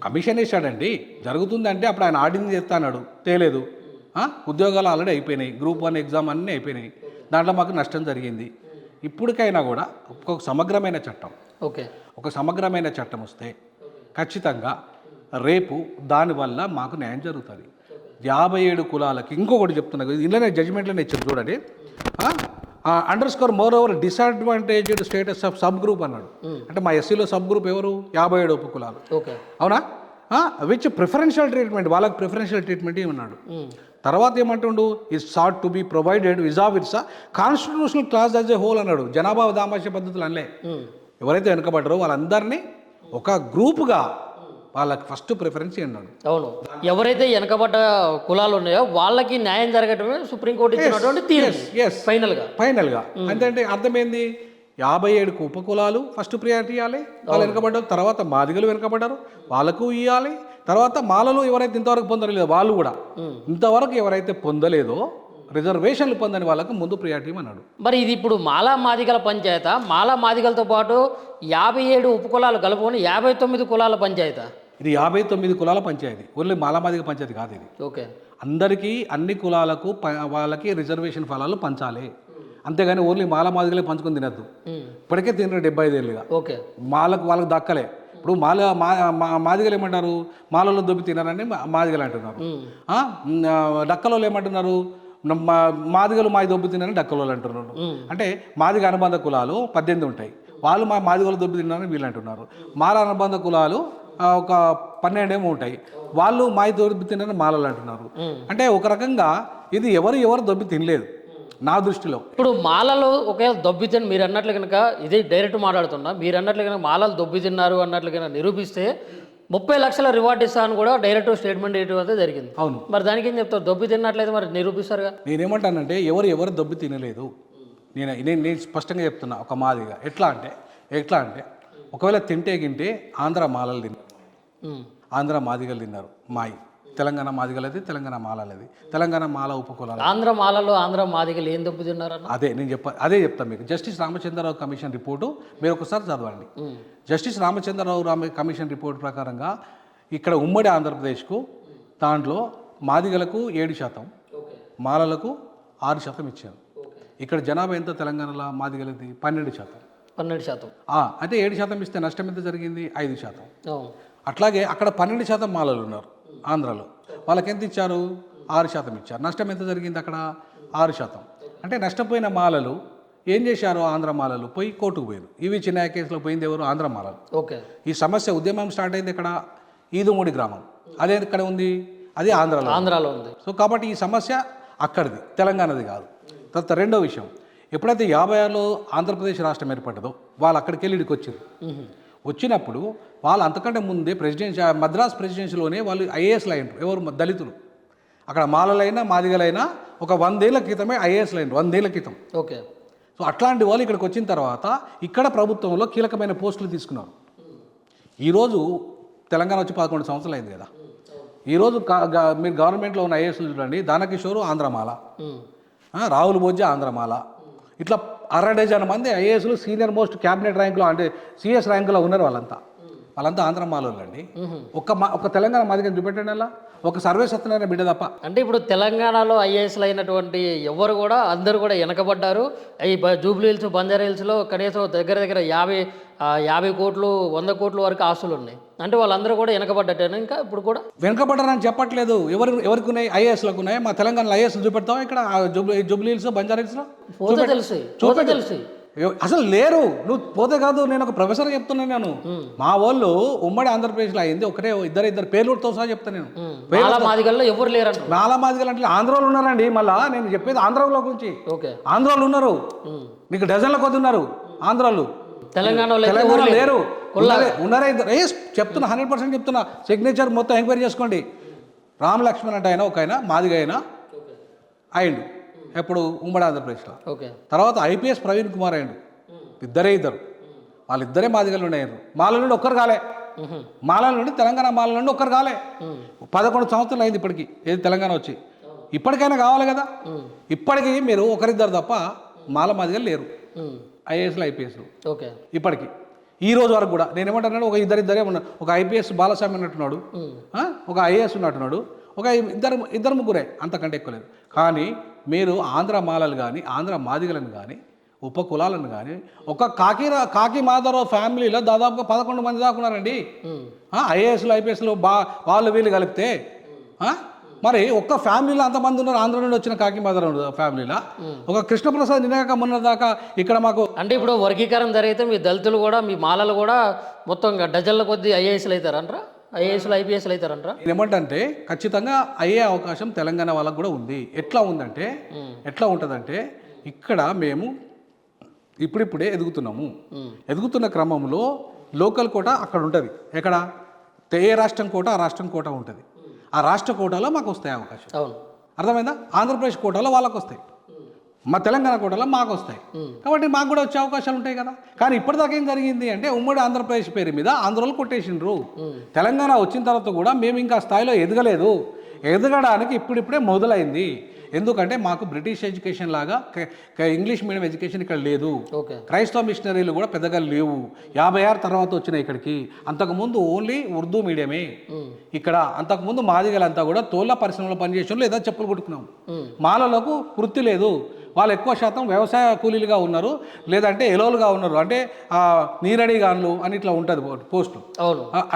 Commission ఇస్తాడండి, జరుగుతుందంటే అప్పుడు ఆయన ఆర్డినెన్స్ చేస్తా అన్నాడు, తేలేదు. ఉద్యోగాలు ఆల్రెడీ అయిపోయినాయి, గ్రూప్ 1 ఎగ్జామ్ అన్నీ అయిపోయినాయి, దాంట్లో మాకు నష్టం జరిగింది. ఇప్పటికైనా కూడా ఒక సమగ్రమైన చట్టం, ఒక సమగ్రమైన చట్టం వస్తే ఖచ్చితంగా రేపు దానివల్ల మాకు న్యాయం జరుగుతుంది. 57 కులాలకి ఇంకొకటి చెప్తున్నా, ఇందులోనే జడ్జిమెంట్లోనే ఇచ్చారు చూడండి, underscore more over disadvantaged status of sub group అన్నాడు. అంటే మా ఎస్సీలో సబ్ గ్రూప్ ఎవరు? 57 ఉపకులాలు. అవునా? విచ్ ప్రిఫరెన్షియల్ ట్రీట్మెంట్, వాళ్ళకి ప్రిఫరెన్షియల్ ట్రీట్మెంట్ ఏమన్నాడు. తర్వాత ఏమంటుండు, is sought to be provided vice versa constitutional class as a whole అన్నాడు. జనాభా దామాష పద్ధతులు అనలే. ఎవరైతే వెనుకబడ్డారో వాళ్ళందరినీ ఒక గ్రూప్గా వాళ్ళకి ఫస్ట్ ప్రిఫరెన్స్ అన్నాడు. అవును, ఎవరైతే వెనకబడ్డ కులాలు ఉన్నాయో వాళ్ళకి న్యాయం జరగటమే సుప్రీంకోర్టు ఇచ్చినటువంటి తీర్పు ఫైనల్గా. అంటే అర్థమైంది, 57 ఉపకులాలు ఫస్ట్ ప్రియారిటీ ఇవ్వాలి, వాళ్ళు వెనకబడ్డారు. తర్వాత మాదిగలు వెనకబడ్డారు, వాళ్ళకు ఇవ్వాలి. తర్వాత మాలలు ఎవరైతే ఇంతవరకు పొందలేదో వాళ్ళు కూడా, ఇంతవరకు ఎవరైతే పొందలేదో రిజర్వేషన్లు పొందని వాళ్ళకు ముందు ప్రియారిటీ అన్నాడు. మరి ఇది ఇప్పుడు మాలా మాదిగల పంచాయత, మాలా మాదిగలతో పాటు 57 ఉపకులాలు కలుపుకొని 59 కులాల పంచాయత? ఇది 59 కులాల పంచాయతీ, ఓన్లీ మాలామాదిగ పంచాయతీ కాదు ఇది. అందరికీ అన్ని కులాలకు వాళ్ళకి రిజర్వేషన్ ఫలాలు పంచాలి, అంతేగాని ఓన్లీ మాలామాదిగలే పంచుకొని తినద్దు. ఇప్పటికే తిన్న 75 ఏళ్ళుగా వాళ్ళకి దక్కలే. ఇప్పుడు మాదిగలు ఏమంటారు, మాలలో దొబ్బి తినారని మాదిగలు అంటున్నారు. డక్కలో ఏమంటున్నారు, మాదిగలు మాది దొబ్బి తిన్నారని డక్కలో అంటున్నారు. అంటే మాదిగ అనుబంధ కులాలు 18 ఉంటాయి, వాళ్ళు మాదిగలు దొబ్బి తిన్నారని వీళ్ళు అంటున్నారు. మాల అనుబంధ కులాలు ఒక 12 ఏమో ఉంటాయి, వాళ్ళు మాది దొబ్బి తిన్నారని మాలలు అంటున్నారు. అంటే ఒక రకంగా ఇది ఎవరు దొబ్బి తినలేదు నా దృష్టిలో. ఇప్పుడు మాలలు ఒకవేళ దొబ్బి తిని మీరు అన్నట్లు కనుక, ఇది డైరెక్ట్ మాట్లాడుతున్నా, మీరు అన్నట్లు కనుక మాలలు దొబ్బి తిన్నారు అన్నట్లు కనుక నిరూపిస్తే 30 లక్షల రివార్డ్ ఇస్తాను కూడా డైరెక్ట్ స్టేట్మెంట్ ఇవ్వడం అయితే జరిగింది. అవును, మరి దానికి ఏం చెప్తారు? దొబ్బి తిన్నట్లయితే మరి నిరూపిస్తారుగా. నేనేమంటానంటే ఎవరు దొబ్బి తినలేదు, నేను స్పష్టంగా చెప్తున్నా. ఒక మాదిగా ఎట్లా అంటే ఒకవేళ తింటే ఆంధ్ర మాలలు తిన్నారు, ఆంధ్ర మాదిగలు తిన్నారు, మాయి తెలంగాణ మాదిగలది, తెలంగాణ మాలలది, తెలంగాణ మాల ఉపకులాలు. ఆంధ్ర మాలలో ఆంధ్ర మాదిగలు ఏం దొబ్బి తిన్నారు? అదే చెప్తాను మీకు. జస్టిస్ రామచంద్రరావు కమిషన్ రిపోర్టు మీరు ఒకసారి చదవండి. జస్టిస్ రామచంద్రరావు కమిషన్ రిపోర్ట్ ప్రకారంగా ఇక్కడ ఉమ్మడి ఆంధ్రప్రదేశ్కు దాంట్లో మాదిగలకు 7%, మాలలకు 6% ఇచ్చారు. ఇక్కడ జనాభా ఎంత తెలంగాణలో మాదిగలది? 12%. అంటే 7% ఇస్తే నష్టం ఎంత జరిగింది? 5%. అట్లాగే అక్కడ 12% మాలలు ఉన్నారు ఆంధ్రాలో, వాళ్ళకి ఎంత ఇచ్చారు? 6% ఇచ్చారు. నష్టం ఎంత జరిగింది అక్కడ? 6%. అంటే నష్టపోయిన మాలలు ఏం చేశారు? ఆంధ్ర మాలలు పోయి కోర్టుకు పోయారు. ఇవి చిన్న కేసులో పోయింది ఎవరు? ఆంధ్ర మాలలు. ఈ సమస్య ఉద్యమం స్టార్ట్ అయింది ఇక్కడ ఈదుమూడి గ్రామం, అదే ఇక్కడ ఉంది, అది ఆంధ్రాలో ఉంది. సో కాబట్టి ఈ సమస్య అక్కడిది, తెలంగాణది కాదు. తర్వాత రెండో విషయం, ఎప్పుడైతే 56లో ఆంధ్రప్రదేశ్ రాష్ట్రం ఏర్పడ్డదో వాళ్ళు అక్కడికి వెళ్ళి ఇక్కడికి వచ్చారు. వచ్చినప్పుడు వాళ్ళు అంతకంటే ముందే మద్రాస్ ప్రెసిడెన్సీలోనే వాళ్ళు ఐఏఎస్లు అయినారు. ఎవరు? దళితులు. అక్కడ మాలలైనా మాదిగలైనా ఒక 100 ఏళ్ల క్రితమే ఐఏఎస్లు అయినారు, 100 ఏళ్ల క్రితం. సో అట్లాంటి వాళ్ళు ఇక్కడికి వచ్చిన తర్వాత ఇక్కడ ప్రభుత్వంలో కీలకమైన పోస్టులు తీసుకున్నారు. ఈరోజు తెలంగాణ వచ్చి 11 సంవత్సరాలు అయింది కదా. ఈరోజు మీరు గవర్నమెంట్లో ఉన్న ఐఏఎస్లు చూడండి, దానకిషోరు ఆంధ్రమాల, రాహుల్ బోజ్జా ఆంధ్రమాల, ఇట్లా 60 మంది ఐఏఎస్లు సీనియర్ మోస్ట్ క్యాబినెట్ ర్యాంకులో, అంటే సిఎస్ ర్యాంకులో ఉన్నారు. వాళ్ళంతా ఆంధ్ర మాలోళ్ళు అండి. ఒక తెలంగాణ మాదిగని చూపెట్టండి, అలా ఒక సర్వే సత్యనారాయణ బిడ్డ తప్ప. అంటే ఇప్పుడు తెలంగాణలో ఐఏఎస్లు అయినటువంటి ఎవరు కూడా అందరూ కూడా వెనకబడ్డారు. ఈ జూబ్లీ హిల్స్, బంజారా హిల్స్లో కనీసం దగ్గర 50 కోట్లు 100 కోట్ల వరకు ఆస్తులు ఉన్నాయి. అంటే వాళ్ళందరూ కూడా వెనకబడ్డట్టేనా? ఇంకా ఇప్పుడు కూడా వెనకబడ్డారని చెప్పట్లేదు. ఎవరికి ఉన్నాయి? ఐఏఎస్లకు ఉన్నాయి. మా తెలంగాణలో ఐఏఎస్లు చూపెడతాం ఇక్కడ జూబ్లీ హిల్స్, బంజారా హిల్స్లో? తెలుసు అసలు లేరు. నువ్వు పోతే కాదు, నేను ఒక ప్రొఫెసర్ చెప్తున్నాను. నేను మా వాళ్ళు ఉమ్మడి ఆంధ్రప్రదేశ్లో అయింది ఒకటే, ఇద్దరు పేర్లతో సహా చెప్తాను నేను. మాదిగల్లో ఎవరు లేరు? నాలా మాదిగలు అంటే ఆంధ్రాలో ఉన్నారండి. మళ్ళా నేను చెప్పేది ఆంధ్రాలో గురించి. ఆంధ్రాలో ఉన్నారు, మీకు డజన్ల కొద్ది ఉన్నారు ఆంధ్రాలు. తెలంగాణ లేరు, ఉన్నారే ఇద్దరు. చెప్తున్నా, 100% చెప్తున్నా. సిగ్నేచర్ మొత్తం ఎంక్వైరీ చేసుకోండి. రామ్ లక్ష్మణ్ అంటే ఆయన ఒక ఆయన మాదిగ అయినా అయిండు ఎప్పుడు ఉమ్మడి ఆంధ్రప్రదేశ్లో. తర్వాత ఐపీఎస్ ప్రవీణ్ కుమార్ అయ్యాడు. ఇద్దరు వాళ్ళిద్దరే మాదిగలు అయ్యారు. మాల నుండి ఒక్కరు కాలే, మాల నుండి తెలంగాణ మాల నుండి ఒక్కరు కాలే. 11 సంవత్సరాలు అయింది ఇప్పటికి, ఏది తెలంగాణ వచ్చి. ఇప్పటికైనా కావాలి కదా. ఇప్పటికీ మీరు ఒకరిద్దరు తప్ప మాల మాదిగలు లేరు ఐఏఎస్లు, ఐపీఎస్లు ఇప్పటికి. ఈ రోజు వరకు కూడా నేను ఏమంటున్నాడు, ఒక ఇద్దరే ఉన్నారు. ఒక ఐపీఎస్ బాలస్వామి ఉన్నట్టున్నాడు, ఒక ఐఏఎస్ ఉన్నట్టున్నాడు, ఒక ఇద్దరు ముగ్గురే, అంతకంటే ఎక్కువ లేదు. కానీ మీరు ఆంధ్ర మాలలు కానీ ఆంధ్ర మాదిగలను కానీ ఉప కులాలను కానీ ఒక కాకి మాధవరావు ఫ్యామిలీలో దాదాపుగా 11 మంది దాకా ఉన్నారండి. ఐఏఎస్లు ఐపీఎస్లు వాళ్ళు వీళ్ళు కలిపితే మరి ఒక్క ఫ్యామిలీలో అంతమంది ఉన్నారు. ఆంధ్ర నుండి వచ్చిన కాకి మాధవరావు ఫ్యామిలీలో ఒక కృష్ణప్రసాద్ నినాక మొన్న దాకా ఇక్కడ మాకు అంటే ఇప్పుడు వర్గీకరణ జరిగితే మీ దళితులు కూడా మీ మాలలు కూడా మొత్తం డజన్ల కొద్ది ఐఏఎస్లు అవుతారంటారా? ఐఏఎస్లు ఐపీఎస్లు అవుతారంటారా? ఏమంటే ఖచ్చితంగా అయ్యే అవకాశం తెలంగాణ వాళ్ళకు కూడా ఉంది. ఎట్లా ఉంటుందంటే ఇక్కడ మేము ఇప్పుడిప్పుడే ఎదుగుతున్నాము. ఎదుగుతున్న క్రమంలో లోకల్ కోట అక్కడ ఉంటుంది. ఎక్కడ ఏ రాష్ట్రం కోట ఆ రాష్ట్రం కోట ఉంటుంది. ఆ రాష్ట్ర కోటాలో మాకు వస్తాయి అవకాశం. అవును, అర్థమైందా? ఆంధ్రప్రదేశ్ కోటాలో వాళ్ళకు వస్తాయి, మా తెలంగాణ కోటాలో మాకు వస్తాయి. కాబట్టి మాకు కూడా వచ్చే అవకాశాలు ఉంటాయి కదా. కానీ ఇప్పటిదాకా ఏం జరిగింది అంటే ఉమ్మడి ఆంధ్రప్రదేశ్ పేరు మీద ఆంధ్రలో కొట్టేసిండ్రు. తెలంగాణ వచ్చిన తర్వాత కూడా మేము ఇంకా స్థాయిలో ఎదగలేదు. ఎదగడానికి ఇప్పుడిప్పుడే మొదలైంది. ఎందుకంటే మాకు బ్రిటిష్ ఎడ్యుకేషన్ లాగా ఇంగ్లీష్ మీడియం ఎడ్యుకేషన్ ఇక్కడ లేదు. క్రైస్తవ మిషనరీలు కూడా పెద్దగా లేవు. 56 తర్వాత వచ్చినాయి ఇక్కడికి. అంతకుముందు ఓన్లీ ఉర్దూ మీడియమే ఇక్కడ. అంతకుముందు మాదిగలంతా కూడా తోళ్ళ పరిశ్రమలో పనిచేసిన లేదా చెప్పులు కుట్టుకున్నాం. మాలలకు వృత్తి లేదు. వాళ్ళు ఎక్కువ శాతం వ్యవసాయ కూలీలుగా ఉన్నారు, లేదంటే ఎలోలుగా ఉన్నారు. అంటే నీరడి గాన్లు అని ఇట్లా ఉంటుంది పోస్టులు.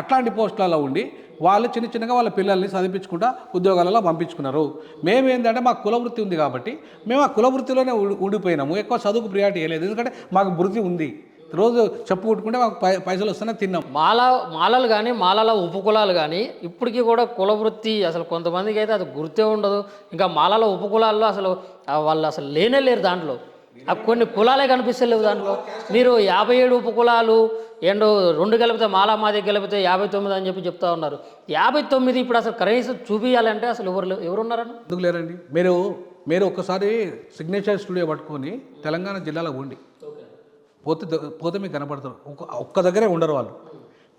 అట్లాంటి పోస్టులలో ఉండి వాళ్ళు చిన్నగా వాళ్ళ పిల్లల్ని చదివించుకుంటా ఉద్యోగాలలో పంపించుకున్నారు. మేమేంటంటే మాకు కులవృత్తి ఉంది కాబట్టి మేము ఆ కులవృత్తిలోనే ఉండిపోయినాము. ఎక్కువ చదువుకు ప్రియారిటీ ఇవ్వలేదు. ఎందుకంటే మాకు వృత్తి ఉంది. రోజు చెప్పు కొట్టుకుంటే మాకు పైసలు వస్తేనే తిన్నాం. మాలలు కానీ మాలల ఉపకులాలు కానీ ఇప్పటికీ కూడా కులవృత్తి అసలు కొంతమందికి అయితే అది గుర్తే ఉండదు. ఇంకా మాలల ఉపకులాల్లో అసలు వాళ్ళు అసలు లేరు దాంట్లో. కొన్ని కులాలే కనిపిస్తలేవు దాంట్లో. మీరు 57 ఉపకులాలు ఏంటో 2 కలిపితే మాది కలిపితే 59 అని చెప్పి చెప్తా ఉన్నారు. 59 ఇప్పుడు అసలు కనీసం చూపించాలంటే అసలు ఎవరున్నారని ఎందుకు లేరండి? మీరు ఒక్కసారి సిగ్నేచర్ స్టూడియో పట్టుకొని తెలంగాణ జిల్లాలో ఉండి పోతే మీకు కనపడతారు. ఒక్క దగ్గరే ఉండరు వాళ్ళు.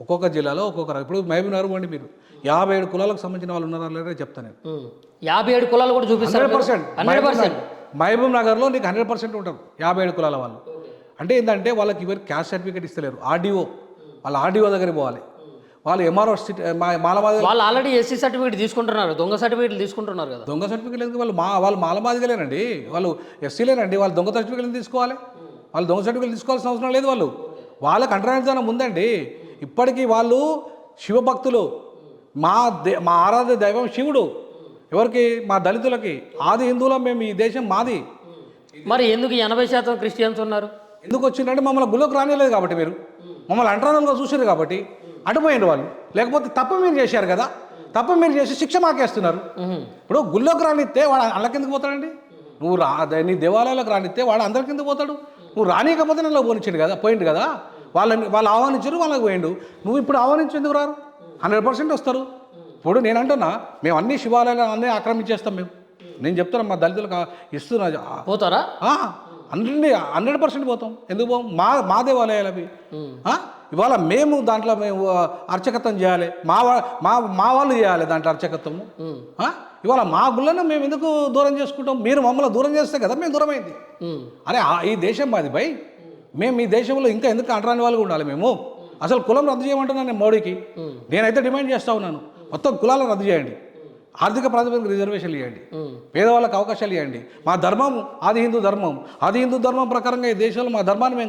ఒక్కొక్క జిల్లాలో ఒక్కొక్కరు. ఇప్పుడు మహబూబ్ నగర్ పోండి, మీరు 57 కులాలకు సంబంధించిన వాళ్ళు ఉన్నారా లేదా చెప్తాను నేను. 57 కులాలు కూడా చూపిస్తారు. 100%. మహబూబ్ నగర్లో నీకు 100% ఉంటారు 57 కులాల వాళ్ళు. అంటే ఏంటంటే వాళ్ళకి ఎవరికి క్యాస్ట్ సర్టిఫికేట్ ఇస్తలేరు. వాళ్ళ ఆర్డీఓ దగ్గర పోవాలి. వాళ్ళు ఎంఆర్ఓ వాళ్ళు ఆల్రెడీ ఎస్సీ సర్టిఫికేట్ తీసుకుంటున్నారు, దొంగ సర్టిఫికేట్లు తీసుకుంటున్నారు కదా. దొంగ సర్టిఫికేట్ లేదు. వాళ్ళు మాలమాదిగలేనండి, వాళ్ళు ఎస్సీలేనండి. వాళ్ళు దొంగ సర్టిఫికేట్లు తీసుకోవాలి. వాళ్ళు దొంగ సర్టిఫికేట్ తీసుకోవాల్సిన అవసరం లేదు. వాళ్ళకి అంటరానితనం ఉందండి. ఇప్పటికీ వాళ్ళు శివభక్తులు. మా ఆరాధ్య దైవం శివుడు. ఎవరికి? మా దళితులకి. ఆది హిందువులం మేము. ఈ దేశం మాది. మరి ఎందుకు 80% క్రిస్టియన్స్ ఉన్నారు? ఎందుకు వచ్చిందంటే మమ్మల్ని గుళ్ళోకి రానిలేదు కాబట్టి. మీరు మమ్మల్ని అంటరానంగా చూసారు కాబట్టి అటుపోయింది వాళ్ళు. లేకపోతే తప్ప మీరు చేశారు కదా, తప్ప మీరు చేసి శిక్ష మాకేస్తున్నారు. ఇప్పుడు గుళ్ళోకి రానిస్తే వాడు అల్లకెందుకు పోతాడండి? నువ్వు నీ దేవాలయాలకు రానిస్తే వాడు అందరికిందుకు పోతాడు? నువ్వు రానియకపోతే నన్ను పోయిండు కదా. వాళ్ళు ఆహ్వానించారు, వాళ్ళకి పోయిండు. నువ్వు ఇప్పుడు ఆహ్వానించి ఎందుకు రారు? 100% వస్తారు. ఇప్పుడు నేను అంటున్నా, మేము అన్ని శివాలయాలు అన్నీ ఆక్రమించేస్తాం. నేను చెప్తున్నా, మా దళితులకు ఇస్తున్నా. పోతారా? 100% పోతాం. ఎందుకు పోం? మా దేవాలయాలు అవి. ఇవాళ మేము దాంట్లో అర్చకత్వం చేయాలి. మా వాళ్ళు చేయాలి దాంట్లో అర్చకత్వము. ఇవాళ మా గుళ్ళను మేము ఎందుకు దూరం చేసుకుంటాం? మీరు మమ్మల్ని దూరం చేస్తే కదా మేము దూరం అయింది. అరే ఈ దేశం మాది భయ్. మేము ఈ దేశంలో ఇంకా ఎందుకు అంటరాని వాళ్ళు ఉండాలి? మేము అసలు కులం రద్దు చేయమంటున్నాను నేను మోడీకి. నేనైతే డిమాండ్ చేస్తూ ఉన్నాను, మొత్తం కులాలను రద్దు చేయండి, ఆర్థిక ప్రాతిపదిక రిజర్వేషన్లు ఇవ్వండి, పేదవాళ్ళకి అవకాశాలు ఇవ్వండి. మా ధర్మం ఆది హిందూ ధర్మం. ఆది హిందూ ధర్మం ప్రకారంగా ఈ దేశంలో మా ధర్మాన్ని మేము